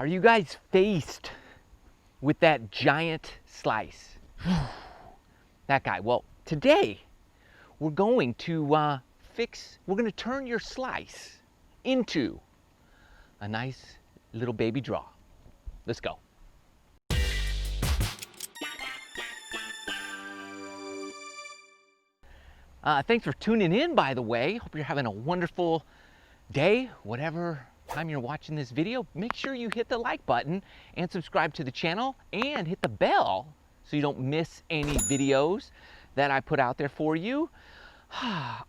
Are you guys faced with that giant slice? That guy. Well, today we're going to we're going to turn your slice into a nice little baby draw. Let's go. Thanks for tuning in, by the way. Hope you're having a wonderful day, whatever time you're watching this video. Make sure you hit the like button and subscribe to the channel and hit the bell so you don't miss any videos that I put out there for you.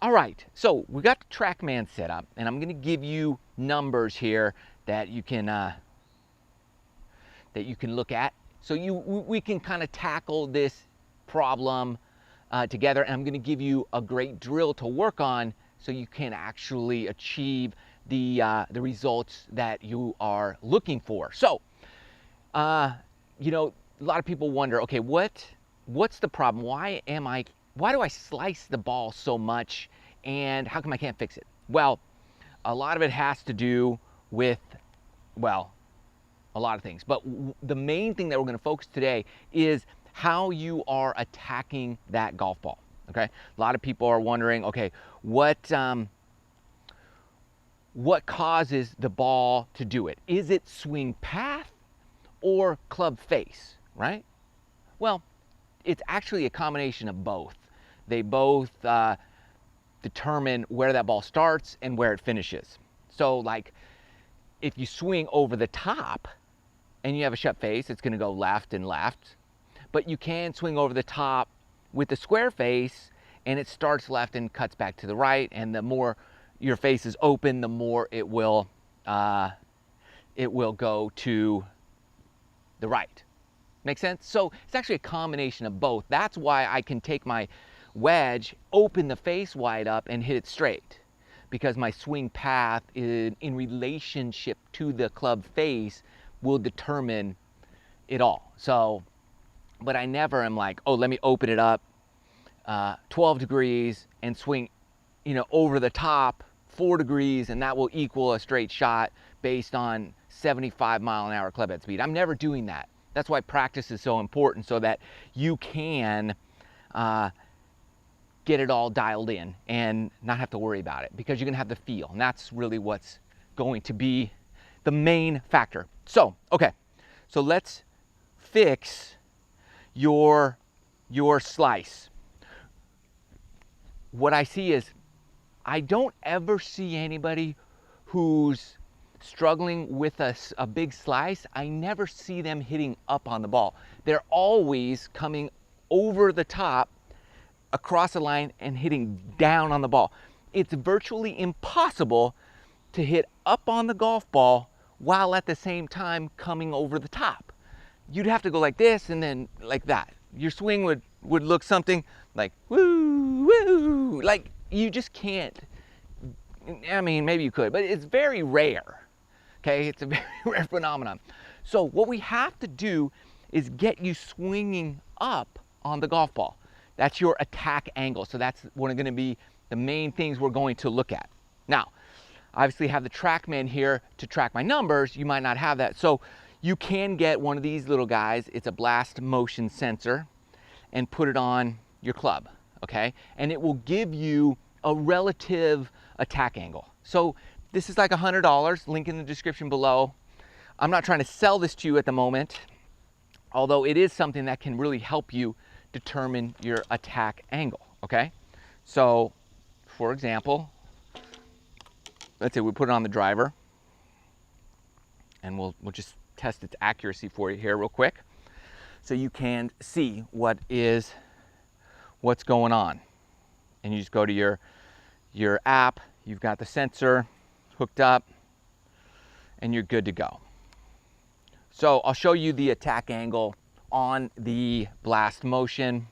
All right, so we got the TrackMan set up, and I'm going to give you numbers here that you can look at, so we can kind of tackle this problem together. And I'm going to give you a great drill to work on, so you can actually achieve the results that you are looking for. So, you know, a lot of people wonder, okay, what's the problem? Why do I slice the ball so much, and how come I can't fix it? Well, a lot of it has to do with, well, a lot of things, but the main thing that we're going to focus today is how you are attacking that golf ball. Okay, a lot of people are wondering, okay, what causes the ball to do it? Is it swing path or club face, right? Well, it's actually a combination of both. They both determine where that ball starts and where it finishes. So like, if you swing over the top and you have a shut face, it's going to go left and left. But you can swing over the top with the square face, and it starts left and cuts back to the right. And the more your face is open, the more it will go to the right. Make sense? So it's actually a combination of both. That's why I can take my wedge, open the face wide up, and hit it straight, because my swing path in relationship to the club face will determine it all. So, but I never am like, oh, let me open it up 12 degrees and swing, you know, over the top 4 degrees, and that will equal a straight shot based on 75-mile-an-hour club head speed. I'm never doing that. That's why practice is so important, so that you can get it all dialed in and not have to worry about it, because you're going to have the feel, and that's really what's going to be the main factor. So, okay, so let's fix your slice. What I see is, I don't ever see anybody who's struggling with a big slice. I never see them hitting up on the ball. They're always coming over the top, across the line, and hitting down on the ball. It's virtually impossible to hit up on the golf ball while at the same time coming over the top. You'd have to go like this and then like that. Your swing would look something like woo, woo. Like, you just can't. I mean, maybe you could, but it's very rare. Okay, it's a very rare phenomenon. So what we have to do is get you swinging up on the golf ball. That's your attack angle. So that's one going to be the main things we're going to look at. Now, obviously I have the TrackMan here to track my numbers. You might not have that. So you can get one of these little guys. It's a blast motion sensor, and put it on your club, okay? And it will give you a relative attack angle. So this is like $100, link in the description below. I'm not trying to sell this to you at the moment, although it is something that can really help you determine your attack angle, okay? So, for example, let's say we put it on the driver, and we'll just test its accuracy for you here real quick, so you can see what's going on. And you just go to your app, you've got the sensor hooked up, and you're good to go. So I'll show you the attack angle on the blast motion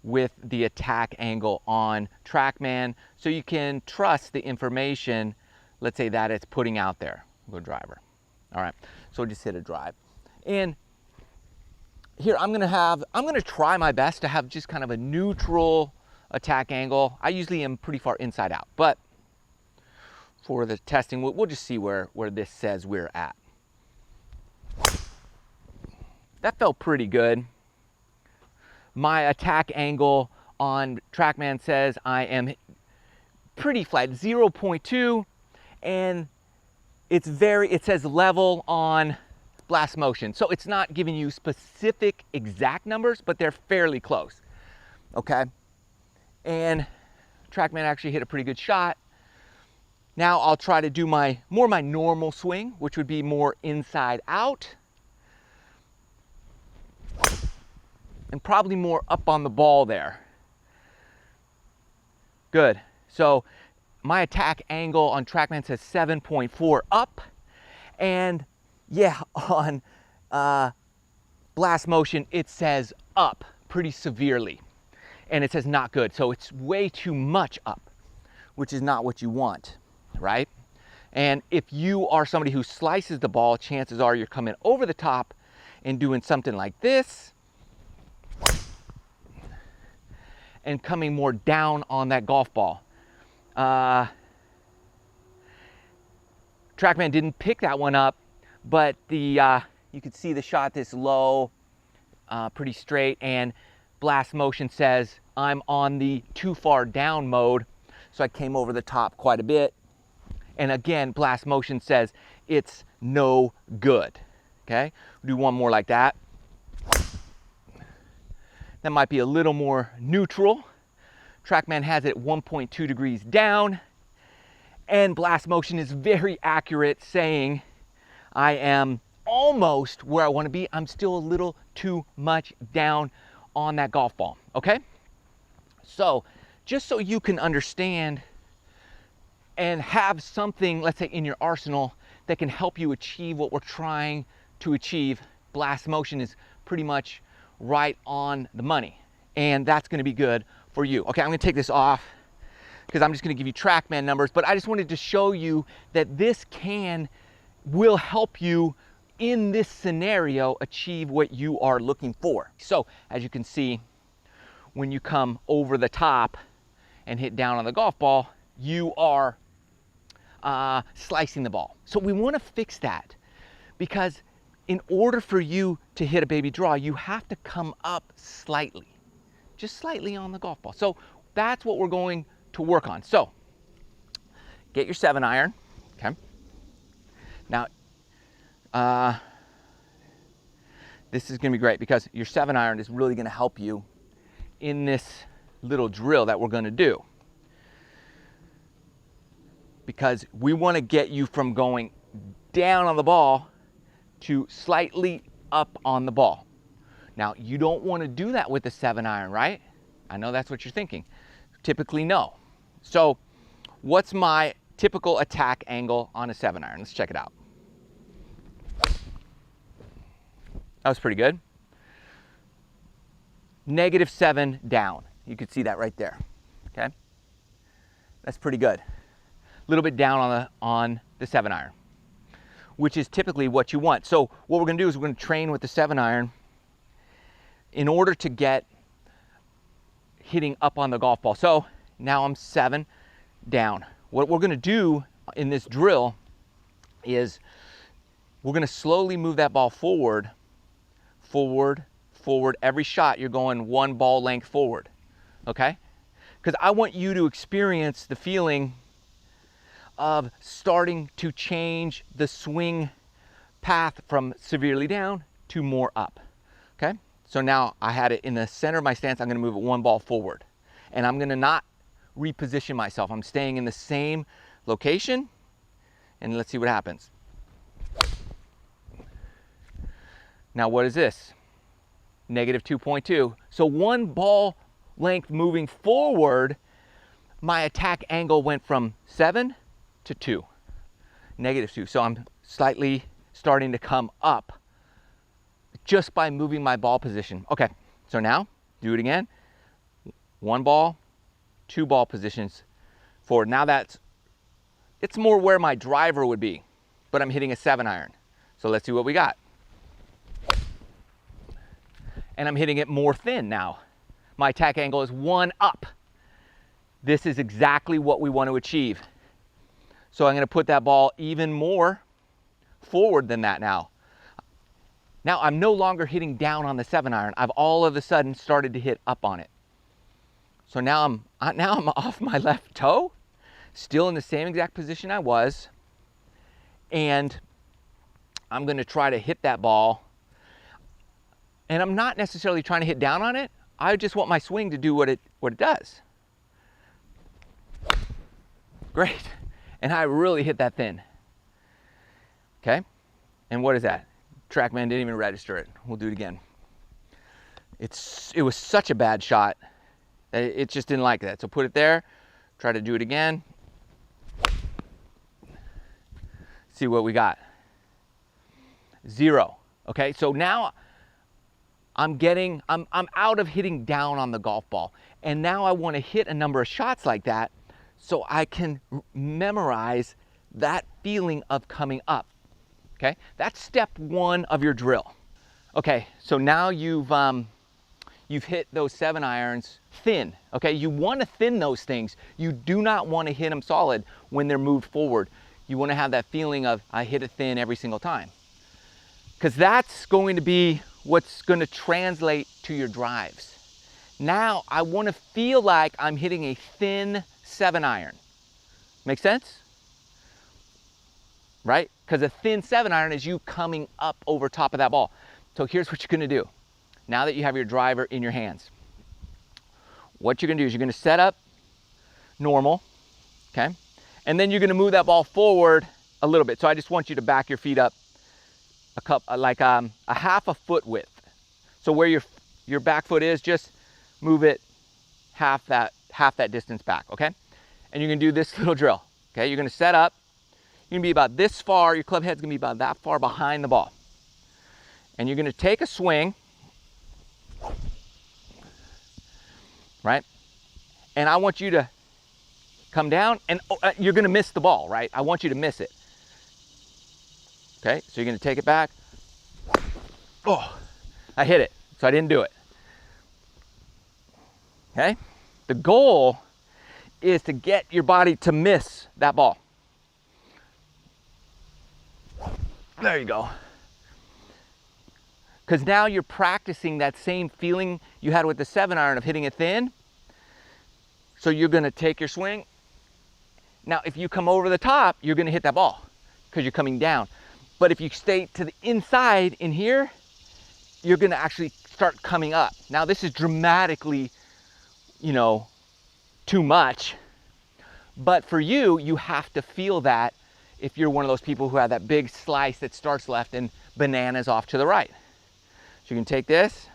with the attack angle on TrackMan, so you can trust the information, let's say, that it's putting out there. We'll go driver. All right, so just hit a drive. And here I'm gonna try my best to have just kind of a neutral attack angle. I usually am pretty far inside out, but for the testing, we'll just see where this says we're at. that felt pretty good. My attack angle on TrackMan says I am pretty flat, 0.2, and it says level on Blast Motion. So it's not giving you specific exact numbers, but they're fairly close, okay? And TrackMan actually hit a pretty good shot. Now I'll try to do my normal swing, which would be more inside out. And probably more up on the ball there. Good. So my attack angle on TrackMan says 7.4 up. And yeah, on Blast Motion, it says up pretty severely. And it says not good. So it's way too much up, which is not what you want, right? And if you are somebody who slices the ball, chances are you're coming over the top and doing something like this, and coming more down on that golf ball. TrackMan didn't pick that one up, but you could see the shot this low, pretty straight, and Blast Motion says I'm on the too far down mode, so I came over the top quite a bit. And again, Blast Motion says it's no good, okay? We'll do one more like that. That might be a little more neutral. TrackMan has it 1.2 degrees down, and Blast Motion is very accurate, saying I am almost where I want to be. I'm still a little too much down on that golf ball, okay? So just so you can understand and have something, let's say, in your arsenal that can help you achieve what we're trying to achieve, Blast Motion is pretty much right on the money, and that's going to be good for you. Okay, I'm going to take this off because I'm just going to give you TrackMan numbers, but I just wanted to show you that this will help you in this scenario achieve what you are looking for. So as you can see, when you come over the top and hit down on the golf ball, you are slicing the ball. So we want to fix that, because in order for you to hit a baby draw, you have to come up slightly, just slightly on the golf ball. So that's what we're going to work on. So get your 7-iron, okay? Now, this is gonna be great because your 7-iron is really gonna help you in this little drill that we're gonna do. Because we wanna get you from going down on the ball to slightly up on the ball. Now, you don't want to do that with a 7-iron, right? I know that's what you're thinking. Typically, no. So, what's my typical attack angle on a 7-iron? Let's check it out. That was pretty good. -7 down. You can see that right there, okay? That's pretty good. A little bit down on the 7-iron, which is typically what you want. So what we're gonna do is we're gonna train with the 7-iron in order to get hitting up on the golf ball. So now I'm 7 down. What we're gonna do in this drill is we're gonna slowly move that ball forward, forward, forward. Every shot you're going one ball length forward, okay? Because I want you to experience the feeling of starting to change the swing path from severely down to more up, okay? So now I had it in the center of my stance. I'm gonna move it one ball forward, and I'm gonna not reposition myself. I'm staying in the same location, and let's see what happens. Now what is this? -2.2. So one ball length moving forward, my attack angle went from 7 to 2, -2. So I'm slightly starting to come up just by moving my ball position. Okay, so now do it again. One ball, 2 ball positions forward. Now it's more where my driver would be, but I'm hitting a 7-iron. So let's see what we got. And I'm hitting it more thin now. My attack angle is 1 up. This is exactly what we want to achieve. So I'm going to put that ball even more forward than that now. Now I'm no longer hitting down on the 7-iron. I've all of a sudden started to hit up on it. So now I'm off my left toe, still in the same exact position I was, and I'm going to try to hit that ball. And I'm not necessarily trying to hit down on it. I just want my swing to do what it does. Great. And I really hit that thin. Okay? And what is that? TrackMan didn't even register it. We'll do it again. It was such a bad shot that it just didn't like that. So put it there. Try to do it again. See what we got. 0. Okay? So now I'm out of hitting down on the golf ball. And now I want to hit a number of shots like that so I can memorize that feeling of coming up. Okay, that's step 1 of your drill. Okay, so now you've hit those 7-irons thin. Okay, you want to thin those things. You do not want to hit them solid when they're moved forward. You want to have that feeling of I hit it thin every single time, because that's going to be what's going to translate to your drives. Now I want to feel like I'm hitting a thin 7-iron. Make sense? Right? Because a thin 7-iron is you coming up over top of that ball. So here's what you're going to do. Now that you have your driver in your hands, what you're going to do is you're going to set up normal, okay? And then you're going to move that ball forward a little bit. So I just want you to back your feet up a half a foot width. So where your back foot is, just move it half that distance back, okay? And you're going to do this little drill, okay? You're going to set up. You're going to be about this far. Your club head's going to be about that far behind the ball. And you're going to take a swing, right? And I want you to come down, and you're going to miss the ball, right? I want you to miss it. Okay, so you're going to take it back. Oh, I hit it, so I didn't do it. Okay, the goal is to get your body to miss that ball. There you go. Because now you're practicing that same feeling you had with the 7-iron of hitting it thin. So you're going to take your swing. Now, if you come over the top, you're going to hit that ball because you're coming down. But if you stay to the inside in here, you're going to actually start coming up. Now, this is dramatically, too much. But for you, you have to feel that if you're one of those people who have that big slice that starts left and bananas off to the right. So you can take this.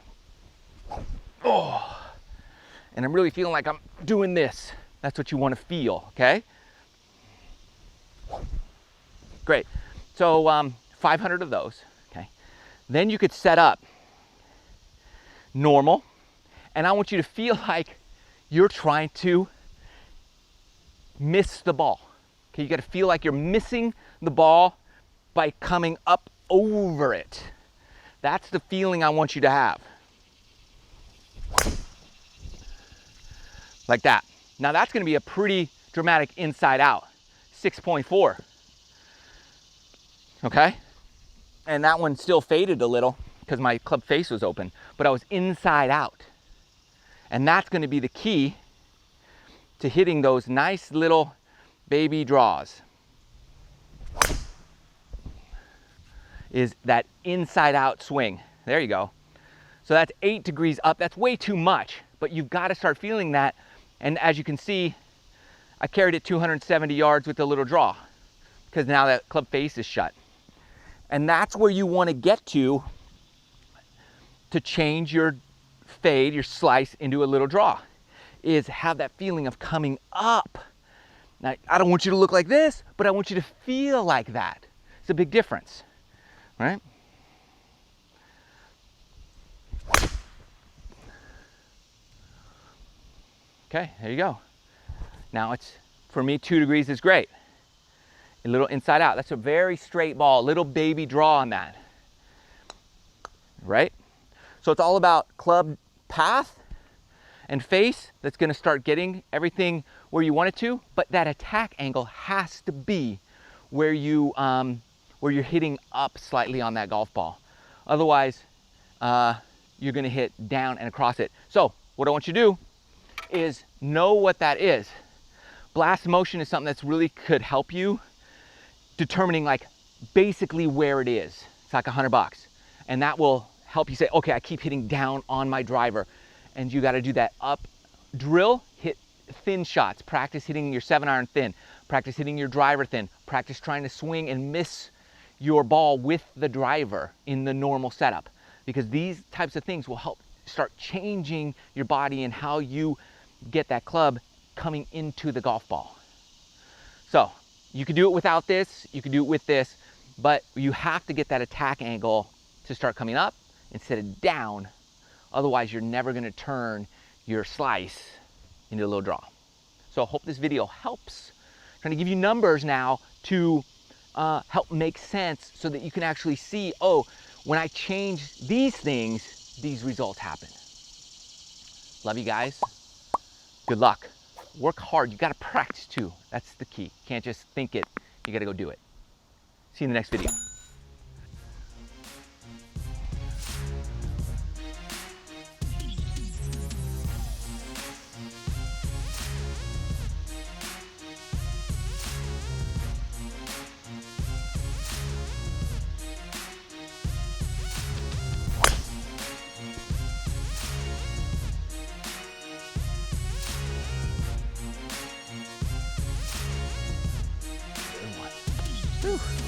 Oh, and I'm really feeling like I'm doing this. That's what you want to feel, okay? Great. So 500 of those, okay? Then you could set up normal, and I want you to feel like you're trying to miss the ball. Okay, you got to feel like you're missing the ball by coming up over it. That's the feeling I want you to have. Like that. Now that's going to be a pretty dramatic inside out. 6.4. Okay? And that one still faded a little because my club face was open, but I was inside out. And that's going to be the key to hitting those nice little baby draws. Is that inside out swing. There you go. So that's 8 degrees up. That's way too much, but you've got to start feeling that. And as you can see, I carried it 270 yards with a little draw because now that club face is shut. And that's where you want to get to change your fade, your slice into a little draw, is have that feeling of coming up. Now, I don't want you to look like this, but I want you to feel like that. It's a big difference, right? Okay, there you go. Now it's, for me, 2 degrees is great. A little inside out. That's a very straight ball, a little baby draw on that, right? So it's all about club path and face that's going to start getting everything where you want it to, but that attack angle has to be where you're hitting up slightly on that golf ball. Otherwise, you're gonna hit down and across it. So what I want you to do is know what that is. Blast motion is something that's really could help you determining like basically where it is. It's like $100. And that will help you say, okay, I keep hitting down on my driver. And you gotta do that up drill, hit thin shots. Practice hitting your 7-iron thin. Practice hitting your driver thin. Practice trying to swing and miss your ball with the driver in the normal setup. Because these types of things will help start changing your body and how you get that club coming into the golf ball. So you can do it without this, you can do it with this, but you have to get that attack angle to start coming up instead of down. Otherwise, you're never gonna turn your slice into a little draw. So I hope this video helps. I'm trying to give you numbers now to help make sense so that you can actually see, oh, when I change these things, these results happen. Love you guys. Good luck. Work hard. You got to practice too. That's the key. Can't just think it. You got to go do it. See you in the next video. Whew.